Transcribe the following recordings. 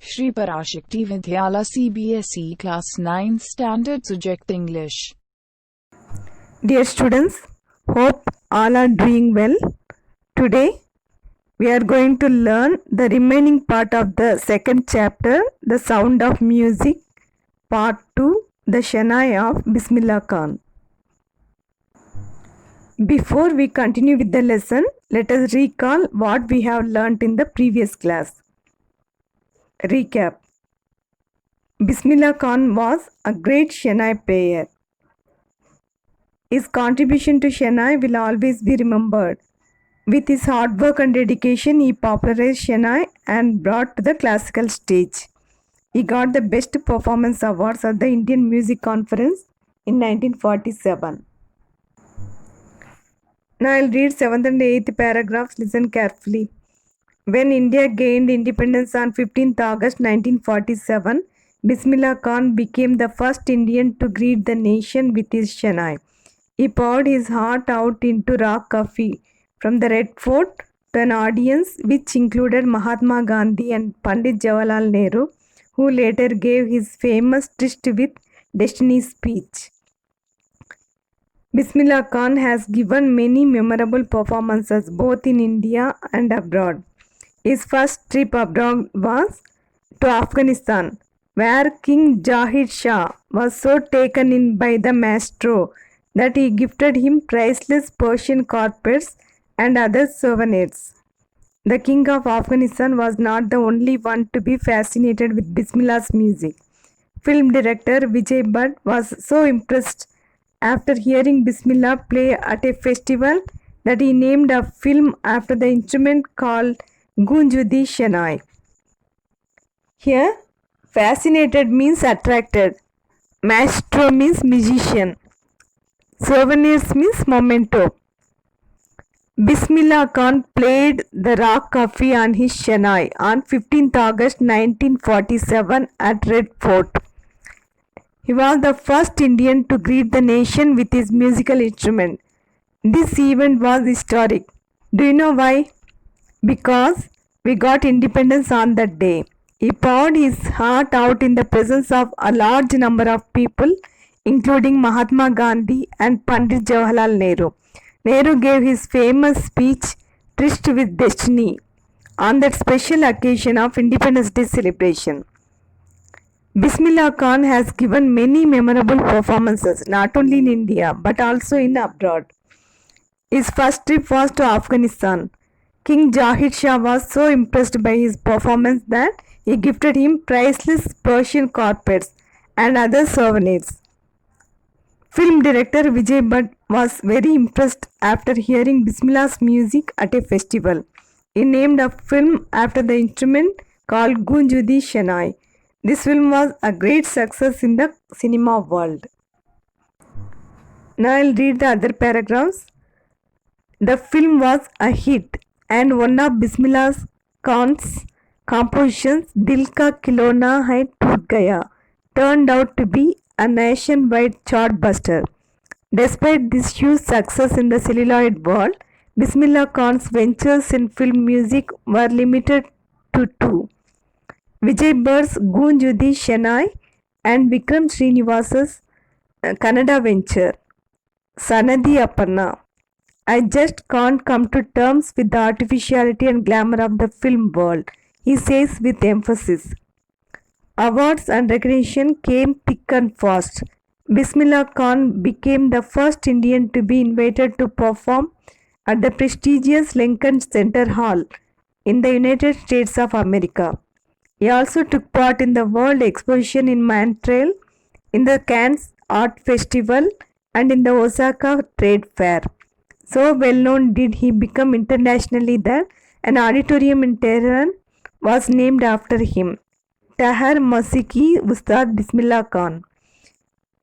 Shri Parashakti Vidyala CBSE Class 9 Standard Subject English. Dear students, hope all are doing well. Today we are going to learn the remaining part of the second chapter, The Sound of Music, Part 2, The Shehnai of Bismillah Khan. Before we continue with the lesson, let us recall what we have learnt in the previous class. Recap. Bismillah Khan was a great Shehnai player. His contribution to Shehnai will always be remembered. With his hard work and dedication, he popularized Shehnai and brought to the classical stage. He got the Best Performance Awards at the Indian Music Conference in 1947. Now I'll read 7th and 8th paragraphs. Listen carefully. When India gained independence on 15th August 1947, Bismillah Khan became the first Indian to greet the nation with his Shehnai. He poured his heart out into rock coffee from the Red Fort to an audience which included Mahatma Gandhi and Pandit Jawaharlal Nehru, who later gave his famous Tryst with Destiny speech. Bismillah Khan has given many memorable performances both in India and abroad. His first trip abroad was to Afghanistan, where King Jahid Shah was so taken in by the maestro that he gifted him priceless Persian carpets and other souvenirs. The King of Afghanistan was not the only one to be fascinated with Bismillah's music. Film director Vijay Bhatt was so impressed after hearing Bismillah play at a festival that he named a film after the instrument called Gunjudi Shehnai. Here, fascinated means attracted, maestro means musician, souvenirs means memento. Bismillah Khan played the rock coffee on his Shehnai on 15th August 1947 at Red Fort. He was the first Indian to greet the nation with his musical instrument. This event was historic. Do you know why? Because we got independence on that day. He poured his heart out in the presence of a large number of people, including Mahatma Gandhi and Pandit Jawaharlal Nehru. Nehru gave his famous speech, Tryst with Destiny, on that special occasion of Independence Day celebration. Bismillah Khan has given many memorable performances, not only in India but also in abroad. His first trip was to Afghanistan. King Jahid Shah was so impressed by his performance that he gifted him priceless Persian carpets and other souvenirs. Film director Vijay Bhatt was very impressed after hearing Bismillah's music at a festival. He named a film after the instrument called Gunjudi Shehnai. This film was a great success in the cinema world. Now I'll read the other paragraphs. The film was a hit and one of Bismillah Khan's compositions, Dil Ka Khilona Hai Toot Gaya, turned out to be a nationwide chartbuster. Despite this huge success in the celluloid world, Bismillah Khan's ventures in film music were limited to two: Vijay Bhatt's Gunjudi Shehnai and Vikram Srinivasa's Kannada venture, Sanadi Aparna. I just can't come to terms with the artificiality and glamour of the film world, he says with emphasis. Awards and recognition came thick and fast. Bismillah Khan became the first Indian to be invited to perform at the prestigious Lincoln Center Hall in the United States of America. He also took part in the World Exposition in Montreal, in the Cannes Art Festival, and in the Osaka Trade Fair. So well known did he become internationally that an auditorium in Tehran was named after him, Tahir Masiki Ustad Bismillah Khan.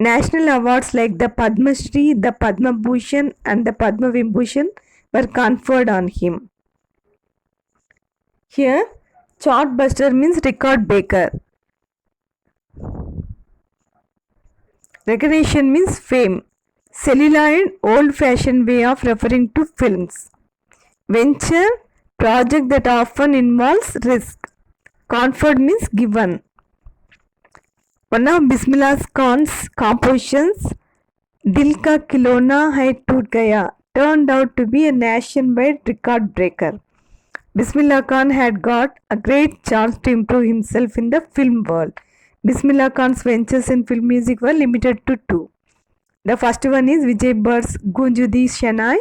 National awards like the Padma Shri, the Padma Bhushan and the Padma Vibhushan were conferred on him. Here, chartbuster means record breaker. Recognition means fame. Celluloid, old-fashioned way of referring to films. Venture, project that often involves risk. Conferred means given. One of Bismillah Khan's compositions, Dil Ka Khilona Hai Toot Gaya, turned out to be a nationwide record breaker. Bismillah Khan had got a great chance to improve himself in the film world. Bismillah Khan's ventures in film music were limited to two. The first one is Vijay Bhatt's Gunjudi Shanai.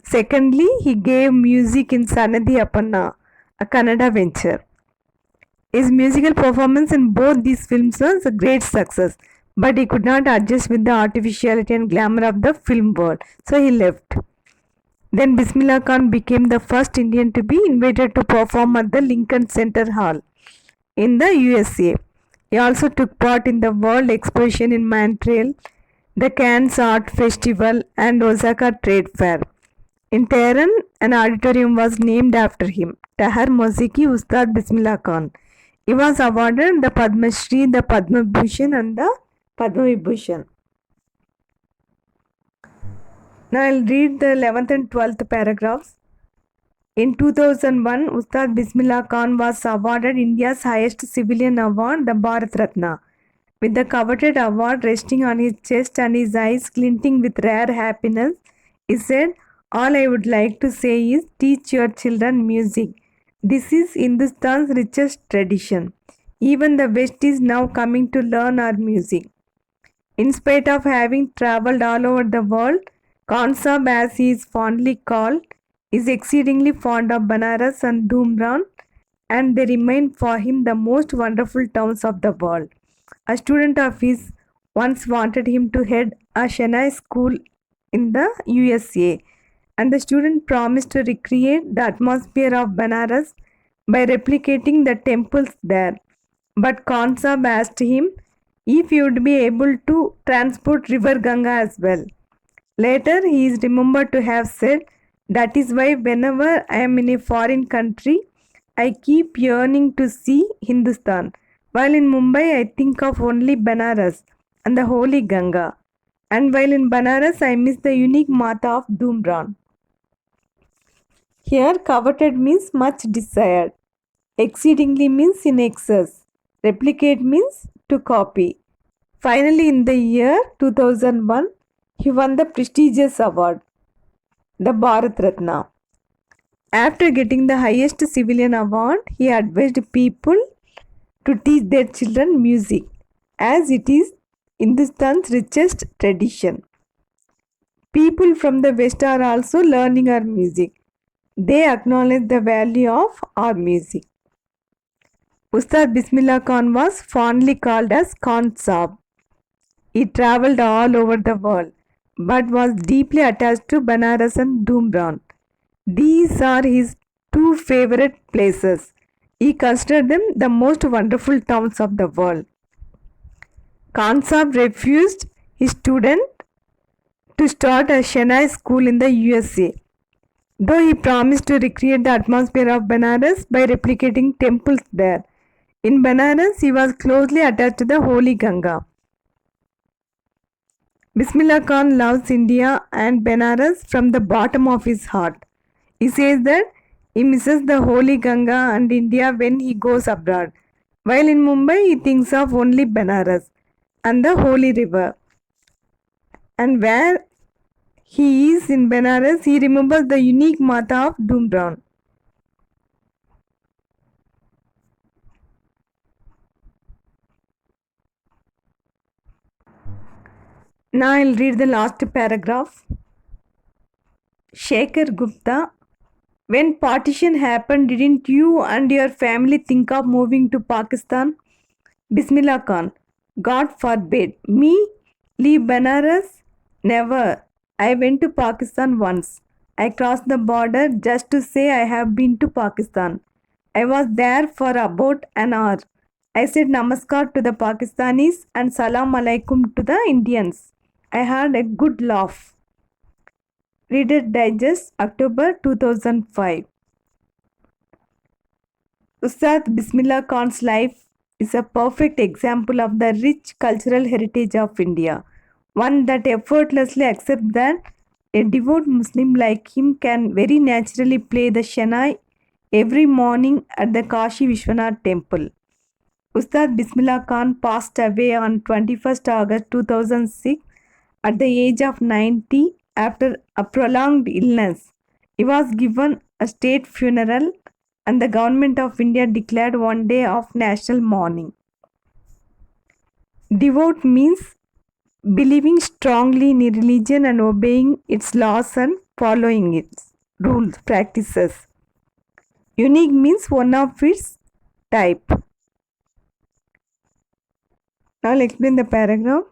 Secondly, he gave music in Sanadi Appanna, a Kannada venture. His musical performance in both these films was a great success, but he could not adjust with the artificiality and glamour of the film world, so he left. Then Bismillah Khan became the first Indian to be invited to perform at the Lincoln Center Hall in the USA. He also took part in the World Exposition in Montreal, the Cannes Art Festival, and Osaka Trade Fair. In Tehran, an auditorium was named after him, Tahar Mosiki Ustad Bismillah Khan. He was awarded the Padma Shri, the Padma Bhushan, and the Padma Vibhushan. Now I'll read the 11th and 12th paragraphs. In 2001, Ustad Bismillah Khan was awarded India's highest civilian award, the Bharat Ratna. With the coveted award resting on his chest and his eyes glinting with rare happiness, he said, "All I would like to say is teach your children music. This is Hindustan's richest tradition. Even the West is now coming to learn our music." In spite of having travelled all over the world, Khan Sahib, as he is fondly called, is exceedingly fond of Banaras and Dhumran, and they remain for him the most wonderful towns of the world. A student of his once wanted him to head a Shehnai school in the USA, and the student promised to recreate the atmosphere of Banaras by replicating the temples there. But Khan Sahib asked him if he would be able to transport river Ganga as well. Later, he is remembered to have said, "That is why whenever I am in a foreign country, I keep yearning to see Hindustan. While in Mumbai, I think of only Banaras and the holy Ganga. And while in Banaras, I miss the unique Mata of Dhumran." Here, coveted means much desired. Exceedingly means in excess. Replicate means to copy. Finally, in the year 2001, he won the prestigious award, the Bharat Ratna. After getting the highest civilian award, he advised people to teach their children music, as it is Hindustan's richest tradition. People from the West are also learning our music. They acknowledge the value of our music. Ustad Bismillah Khan was fondly called as Khan Sahib. He travelled all over the world, but was deeply attached to Banaras and Dhumran. These are his two favorite places. He considered them the most wonderful towns of the world. Khan Sahib refused his student to start a Shehnai school in the USA, though he promised to recreate the atmosphere of Banaras by replicating temples there. In Banaras, he was closely attached to the holy Ganga. Bismillah Khan loves India and Banaras from the bottom of his heart. He says that he misses the holy Ganga and India when he goes abroad, while in Mumbai he thinks of only Banaras and the holy river. And where he is in Banaras, he remembers the unique Mata of Dhumran. Now I'll read the last paragraph. Shekhar Gupta, when partition happened, didn't you and your family think of moving to Pakistan? Bismillah Khan, God forbid. Me? Leave Banaras? Never. I went to Pakistan once. I crossed the border just to say I have been to Pakistan. I was there for about an hour. I said namaskar to the Pakistanis and salam alaikum to the Indians. I had a good laugh. Reader Digest, October 2005. Ustad Bismillah Khan's life is a perfect example of the rich cultural heritage of India, one that effortlessly accepts that a devout Muslim like him can very naturally play the Shehnai every morning at the Kashi Vishwanath temple. Ustad Bismillah Khan passed away on 21st August 2006 at the age of 90 after a prolonged illness. He was given a state funeral and the government of India declared one day of national mourning. Devout means believing strongly in a religion and obeying its laws and following its rules, practices. Unique means one of its type. Now I'll explain the paragraph.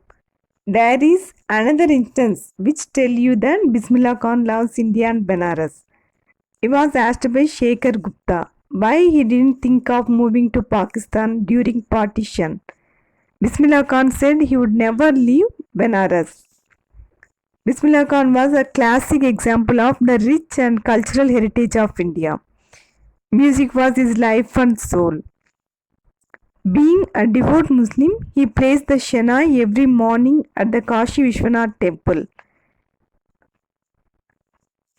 There is another instance which tell you that Bismillah Khan loves India and Benares. He was asked by Shekhar Gupta why he didn't think of moving to Pakistan during partition. Bismillah Khan said he would never leave Benares. Bismillah Khan was a classic example of the rich and cultural heritage of India. Music was his life and soul. Being a devout Muslim, he plays the Shehnai every morning at the Kashi Vishwanath temple.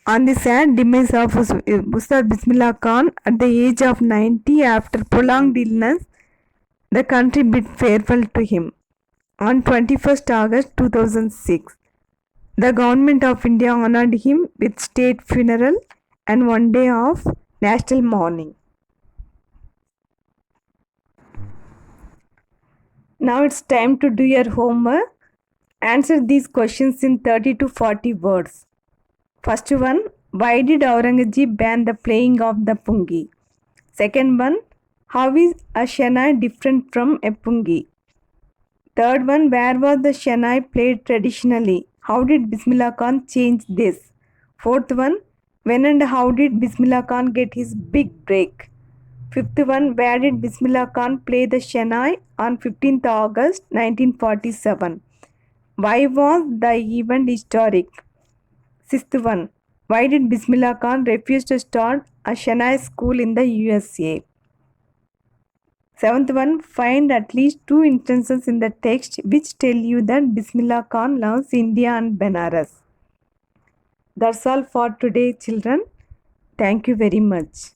On the sad demise of Ustad Bismillah Khan at the age of 90 after prolonged illness, the country bid farewell to him. On 21st August 2006, the government of India honored him with state funeral and one day of national mourning. Now it's time to do your homework. Answer these questions in 30 to 40 words. First one, why did Aurangzeb ban the playing of the pungi? Second one, how is a Shehnai different from a pungi? Third one, where was the Shehnai played traditionally? How did Bismillah Khan change this? Fourth one, when and how did Bismillah Khan get his big break? Fifth one, where did Bismillah Khan play the Shehnai on 15th August 1947? Why was the event historic? Sixth one, why did Bismillah Khan refuse to start a Shehnai school in the USA? Seventh one, find at least 2 instances in the text which tell you that Bismillah Khan loves India and Benares. That's all for today, children. Thank you very much.